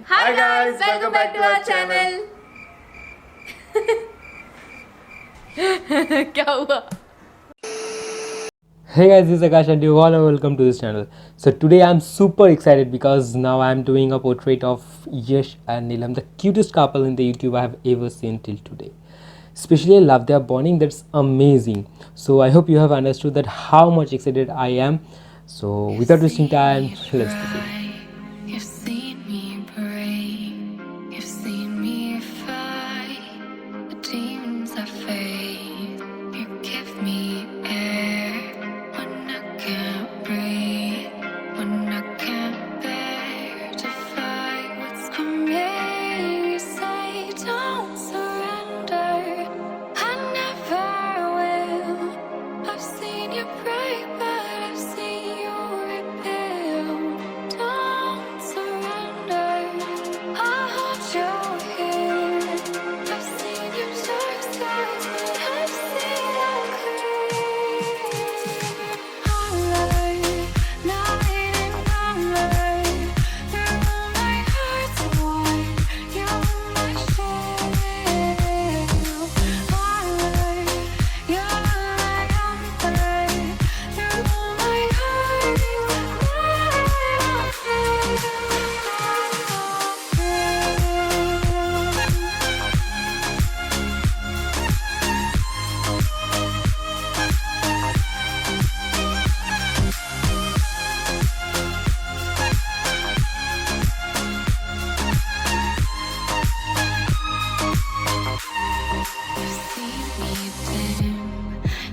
Hi guys, welcome back to our channel. क्या हुआ? Hey guys, this is Akash and you all are welcome to this channel. So today I'm super excited because now I'm doing a portrait of Yash and Neelam, the cutest couple in the YouTube I have ever seen till today. Especially I love their bonding, that's amazing. So I hope you have understood that how much excited I am. So without wasting time, let's begin. You've seen me break. You've seen me fight. The demons I face. You give me air when I can't breathe. When I can't bear to fight what's coming. You say don't surrender. I never will. I've seen you break, but I've seen you rebuild. Don't surrender. I'll hold your hand. I've seen your dark skies, but I've seen them clear. Highlight, night and light. Through my heart's wide, you're my shield. Highlight, you're like on fire. Through my heart, you've seen me dim,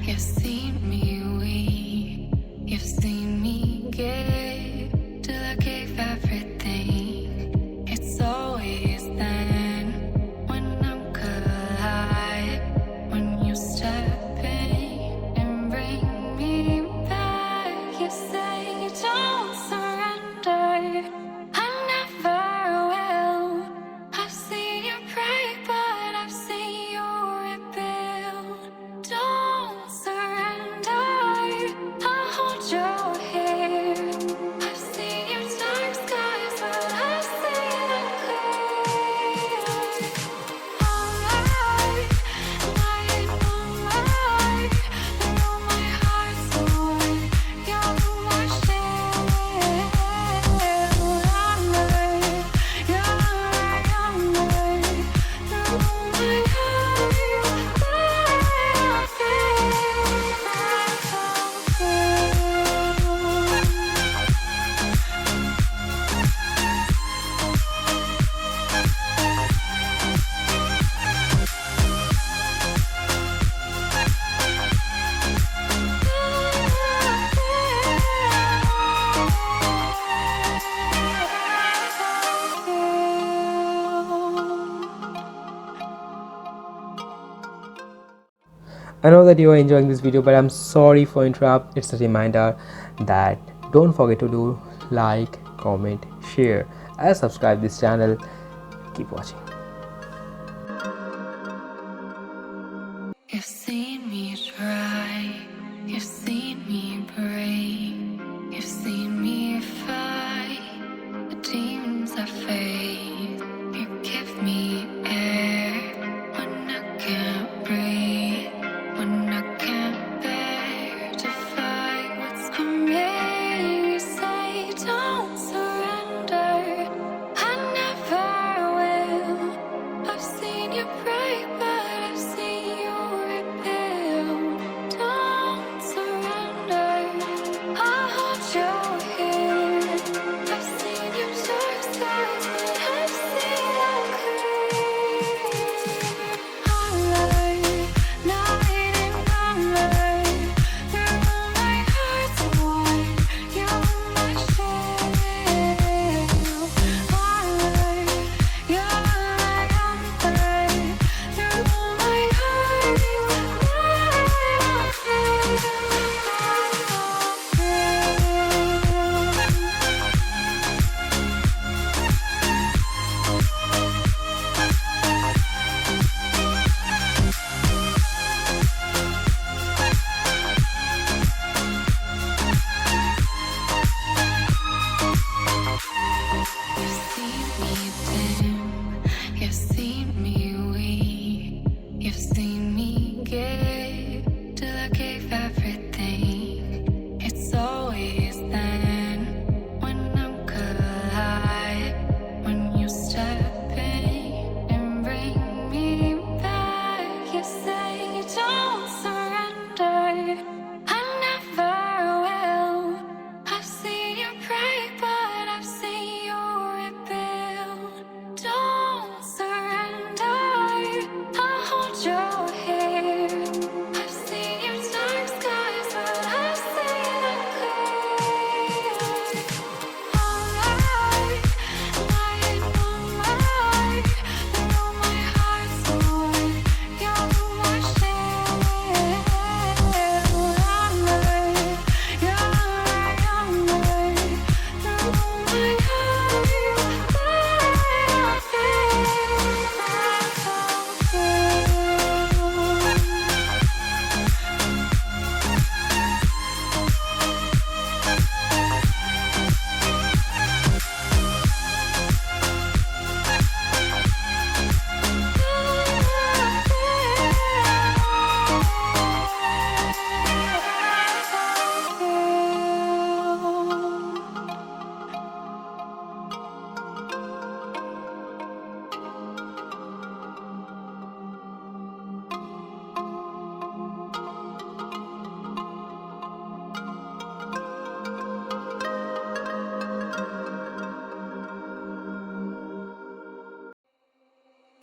you've seen me weak, you've seen me give till I gave everything. It's always then when I'm collide, when you step in and bring me back. You say don't surrender. I never will. I've seen you break, but I've seen you rebuild. Don't surrender. I'll hold your hand. I've seen your dark skies, but I've seen them clear. Alright, night on light. Through my heart's wide, you're my shield. Alright, you're like on light. Through my heart, I know that you are enjoying this video, but I'm sorry for interrupt. It's a reminder that don't forget to do like, comment, share and subscribe this channel. Keep watching. You've seen me try, you've seen me break, you've seen me fight the demons I face. You give me air when I can't breathe, when I can't bear to fight what's coming. You say don't surrender. I never will.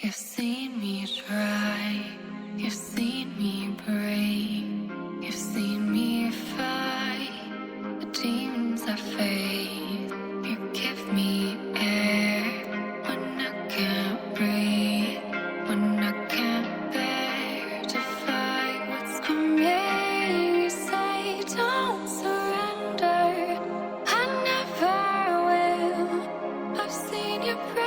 You've seen me try, you've seen me break, you've seen me fight the demons I face. You give me air when I can't breathe, when I can't bear to fight what's coming. You say don't surrender, I never will. I've seen you break.